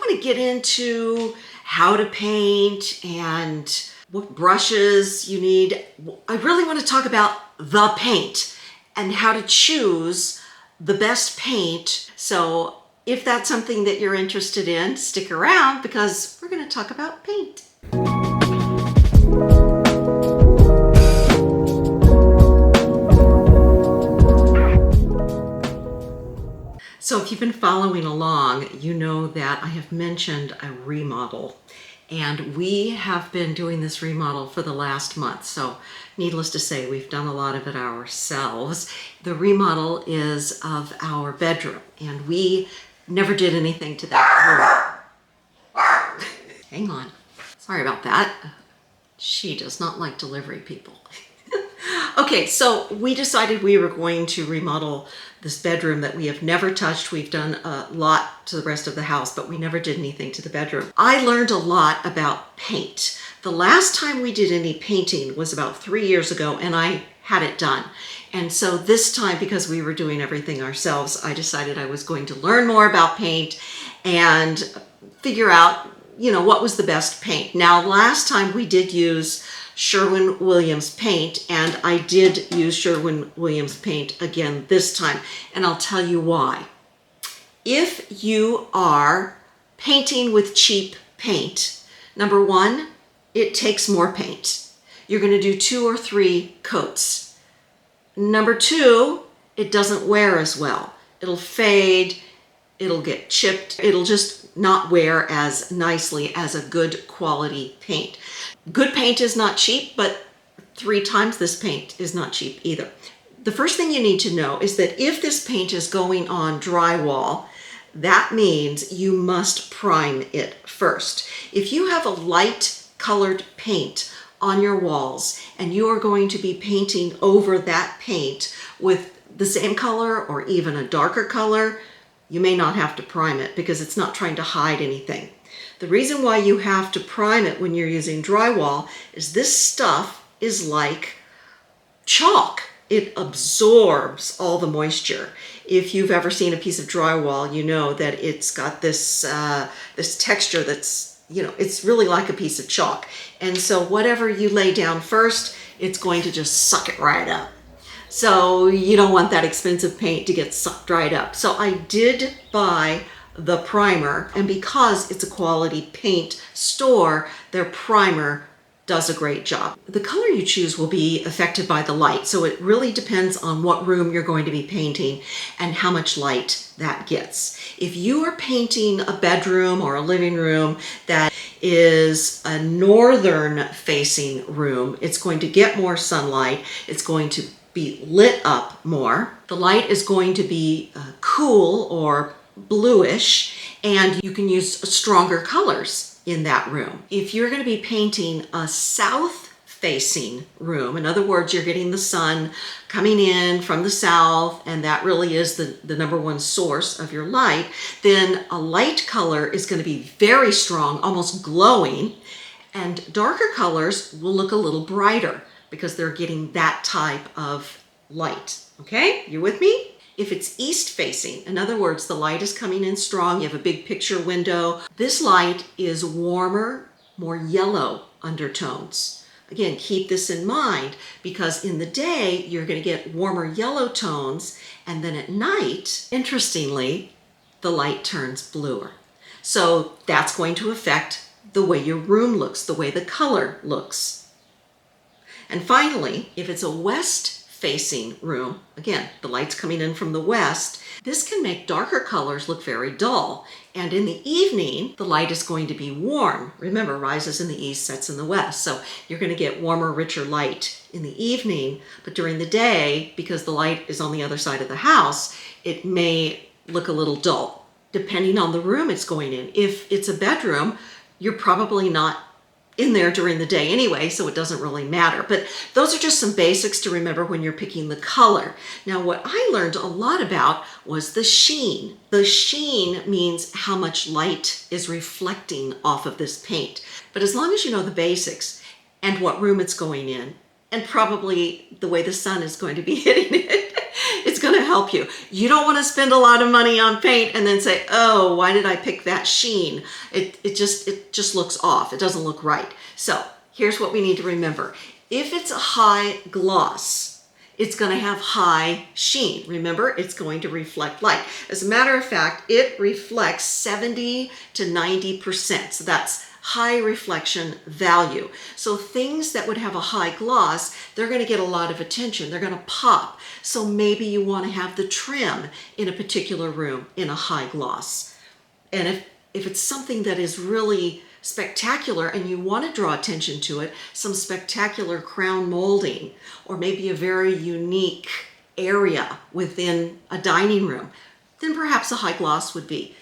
want to get into how to paint and what brushes you need. I really want to talk about the paint and how to choose the best paint. So if that's something that you're interested in, stick around because we're going to talk about paint. So if you've been following along, you know that I have mentioned a remodel, and we have been doing this remodel for the last month. So needless to say, we've done a lot of it ourselves. The remodel is of our bedroom, and we never did anything to that room. Hang on. Sorry about that. She does not like delivery people. Okay, so we decided we were going to remodel this bedroom that we have never touched. We've done a lot to the rest of the house, but we never did anything to the bedroom. I learned a lot about paint. The last time we did any painting was about 3 years ago, and I had it done. And so this time, because we were doing everything ourselves, I decided I was going to learn more about paint and figure out, what was the best paint. Now, last time we did use Sherwin-Williams paint, and I did use Sherwin-Williams paint again this time, and I'll tell you why. If you are painting with cheap paint, number one, it takes more paint. You're going to do 2 or 3 coats. Number two, it doesn't wear as well. It'll fade, it'll get chipped, it'll just not wear as nicely as a good quality paint. Good paint is not cheap, but 3 times this paint is not cheap either. The first thing you need to know is that if this paint is going on drywall, that means you must prime it first. If you have a light colored paint on your walls and you are going to be painting over that paint with the same color or even a darker color, you may not have to prime it because it's not trying to hide anything. The reason why you have to prime it when you're using drywall is this stuff is like chalk. It absorbs all the moisture. If you've ever seen a piece of drywall, you know that it's got this texture that's, it's really like a piece of chalk. And so whatever you lay down first, it's going to just suck it right up. So you don't want that expensive paint to get sucked right up. So I did buy the primer, and because it's a quality paint store, their primer does a great job. The color you choose will be affected by the light, so it really depends on what room you're going to be painting and how much light that gets. If you are painting a bedroom or a living room that is a northern facing room, it's going to get more sunlight, it's going to be lit up more. The light is going to be cool or bluish, and you can use stronger colors in that room. If you're going to be painting a south facing room, in other words, you're getting the sun coming in from the south, and that really is the number one source of your light, then a light color is going to be very strong, almost glowing, and darker colors will look a little brighter because they're getting that type of light. Okay, you with me? If it's east facing, in other words, the light is coming in strong, you have a big picture window, this light is warmer, more yellow undertones. Again, keep this in mind because in the day, you're going to get warmer yellow tones, and then at night, interestingly, the light turns bluer. So that's going to affect the way your room looks, the way the color looks. And finally, if it's a west-facing room, again, the light's coming in from the west, this can make darker colors look very dull. And in the evening, the light is going to be warm. Remember, rises in the east, sets in the west. So you're going to get warmer, richer light in the evening. But during the day, because the light is on the other side of the house, it may look a little dull, depending on the room it's going in. If it's a bedroom, you're probably not in there during the day anyway, so it doesn't really matter. But those are just some basics to remember when you're picking the color. Now, what I learned a lot about was the sheen. The sheen means how much light is reflecting off of this paint. But as long as you know the basics and what room it's going in, and probably the way the sun is going to be hitting it, it's going to help you. You don't want to spend a lot of money on paint and then say, oh, why did I pick that sheen? It just looks off. It doesn't look right. So here's what we need to remember. If it's a high gloss, it's going to have high sheen. Remember, it's going to reflect light. As a matter of fact, it reflects 70 to 90%. So that's high reflection value. So things that would have a high gloss, they're going to get a lot of attention. They're going to pop. So maybe you want to have the trim in a particular room in a high gloss. And if it's something that is really spectacular and you want to draw attention to it, some spectacular crown molding, or maybe a very unique area within a dining room, then perhaps a high gloss would be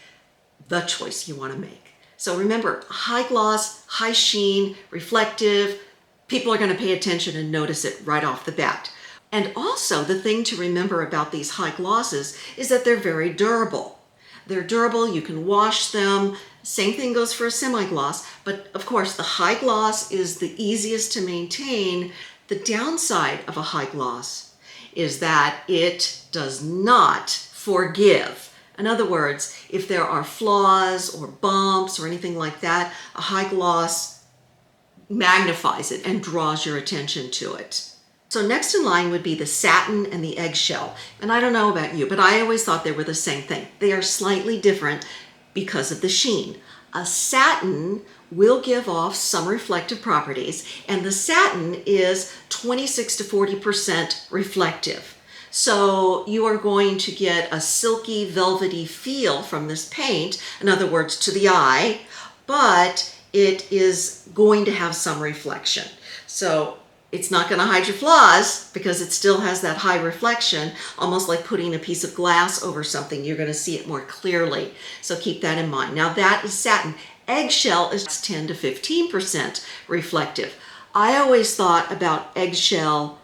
the choice you want to make. So remember, high gloss, high sheen, reflective, people are going to pay attention and notice it right off the bat. And also the thing to remember about these high glosses is that they're very durable. They're durable, you can wash them. Same thing goes for a semi-gloss, but of course the high gloss is the easiest to maintain. The downside of a high gloss is that it does not forgive. In other words, if there are flaws or bumps or anything like that, a high gloss magnifies it and draws your attention to it. So next in line would be the satin and the eggshell. And I don't know about you, but I always thought they were the same thing. They are slightly different because of the sheen. A satin will give off some reflective properties, and the satin is 26 to 40% reflective. So you are going to get a silky, velvety feel from this paint, in other words, to the eye, but it is going to have some reflection. So it's not going to hide your flaws because it still has that high reflection, almost like putting a piece of glass over something. You're going to see it more clearly. So keep that in mind. Now that is satin. Eggshell is 10 to 15% reflective. I always thought about eggshell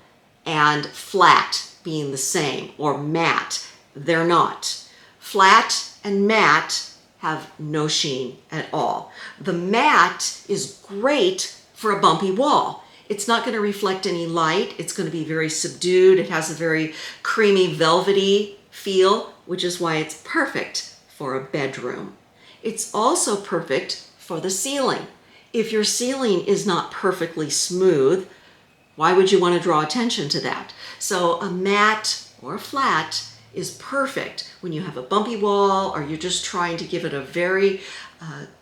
and flat being the same, or matte. They're not. Flat and matte have no sheen at all. The matte is great for a bumpy wall. It's not going to reflect any light. It's going to be very subdued. It has a very creamy, velvety feel, which is why it's perfect for a bedroom. It's also perfect for the ceiling. If your ceiling is not perfectly smooth, why would you want to draw attention to that? So a matte or a flat is perfect when you have a bumpy wall or you're just trying to give it a very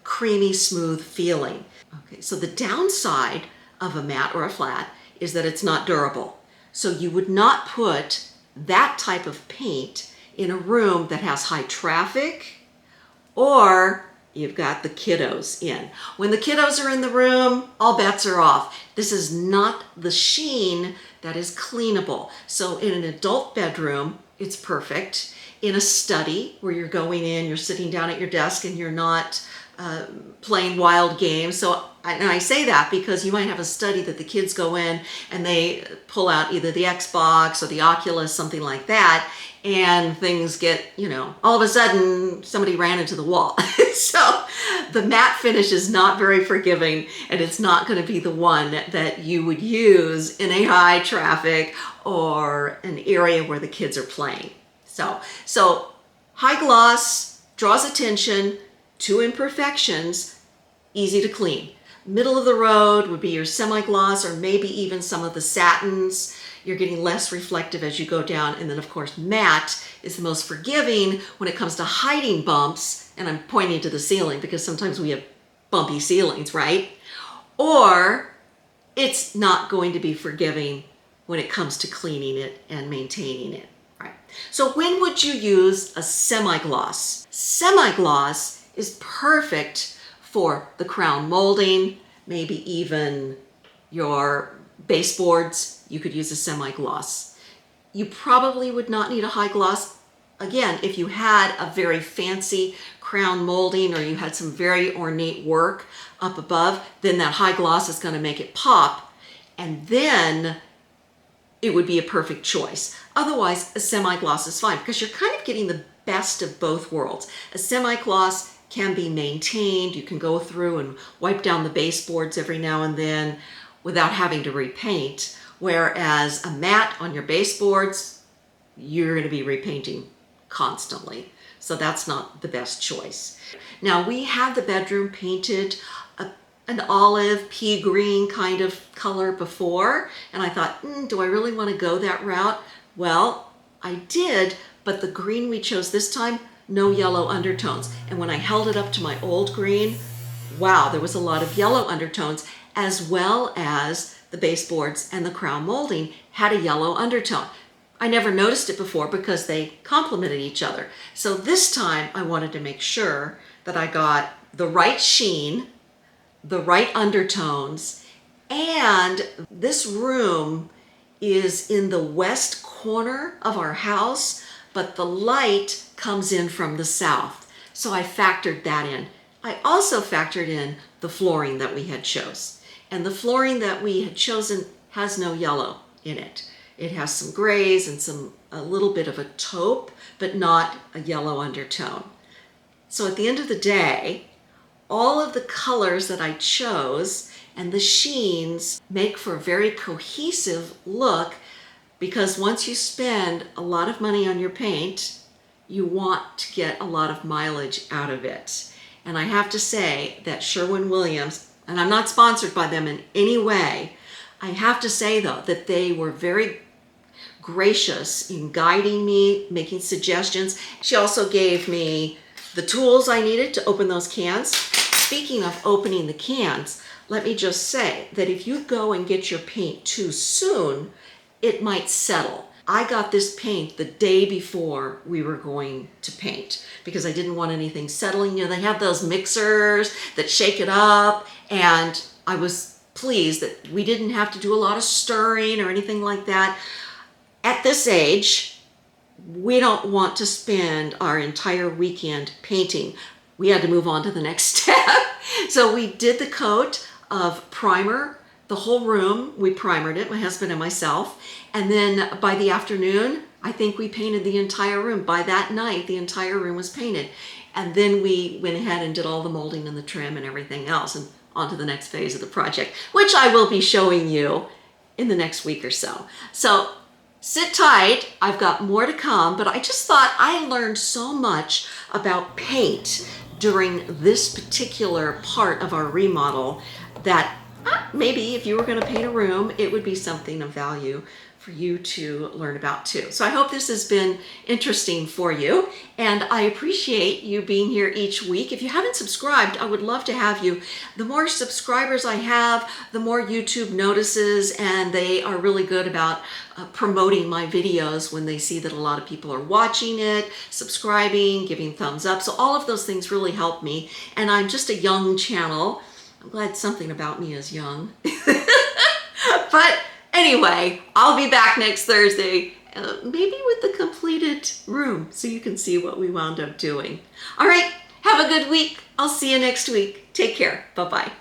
creamy, smooth feeling. Okay, so the downside of a matte or a flat is that it's not durable. So you would not put that type of paint in a room that has high traffic, or you've got the kiddos in. When the kiddos are in the room, all bets are off. This is not the sheen that is cleanable. So in an adult bedroom, it's perfect. In a study where you're going in, you're sitting down at your desk and you're not playing wild games. So and I say that because you might have a study that the kids go in and they pull out either the Xbox or the Oculus, something like that, and things get, all of a sudden somebody ran into the wall. So the matte finish is not very forgiving, and it's not going to be the one that you would use in a high traffic or an area where the kids are playing. So high gloss draws attention to imperfections, easy to clean. Middle of the road would be your semi-gloss or maybe even some of the satins. You're getting less reflective as you go down. And then of course, matte is the most forgiving when it comes to hiding bumps. And I'm pointing to the ceiling because sometimes we have bumpy ceilings, right? Or it's not going to be forgiving when it comes to cleaning it and maintaining it, right? So when would you use a semi-gloss? Semi-gloss is perfect for the crown molding, maybe even your baseboards. You could use a semi-gloss. You probably would not need a high gloss. Again, if you had a very fancy crown molding or you had some very ornate work up above, then that high gloss is going to make it pop, and then it would be a perfect choice. Otherwise, a semi-gloss is fine because you're kind of getting the best of both worlds. A semi-gloss can be maintained. You can go through and wipe down the baseboards every now and then without having to repaint. Whereas a matte on your baseboards, you're going to be repainting constantly. So that's not the best choice. Now we had the bedroom painted an olive pea green kind of color before, and I thought, do I really want to go that route? Well, I did, but the green we chose this time, no yellow undertones. And when I held it up to my old green, wow, there was a lot of yellow undertones, as well as the baseboards and the crown molding had a yellow undertone. I never noticed it before because they complemented each other. So this time I wanted to make sure that I got the right sheen, the right undertones, and this room is in the west corner of our house, but the light comes in from the south. So I factored that in. I also factored in the flooring that we had chose. And the flooring that we had chosen has no yellow in it. It has some grays and a little bit of a taupe, but not a yellow undertone. So at the end of the day, all of the colors that I chose and the sheens make for a very cohesive look, because once you spend a lot of money on your paint, you want to get a lot of mileage out of it. And I have to say that Sherwin-Williams, and I'm not sponsored by them in any way, I have to say though that they were very gracious in guiding me, making suggestions. She also gave me the tools I needed to open those cans. Speaking of opening the cans, let me just say that if you go and get your paint too soon, it might settle. I got this paint the day before we were going to paint because I didn't want anything settling. You know, they have those mixers that shake it up, and I was pleased that we didn't have to do a lot of stirring or anything like that. At this age, we don't want to spend our entire weekend painting. We had to move on to the next step. So we did the coat of primer, the whole room. We primered it, my husband and myself. And then by the afternoon, I think we painted the entire room. By that night, the entire room was painted. And then we went ahead and did all the molding and the trim and everything else, and on to the next phase of the project, which I will be showing you in the next week or so. So sit tight, I've got more to come, but I just thought I learned so much about paint during this particular part of our remodel that maybe if you were going to paint a room, it would be something of value for you to learn about too. So I hope this has been interesting for you, and I appreciate you being here each week. If you haven't subscribed, I would love to have you. The more subscribers I have, the more YouTube notices, and they are really good about promoting my videos when they see that a lot of people are watching it, subscribing, giving thumbs up. So all of those things really help me, and I'm just a young channel. I'm glad something about me is young. But anyway, I'll be back next Thursday, maybe with the completed room so you can see what we wound up doing. All right, have a good week. I'll see you next week. Take care. Bye-bye.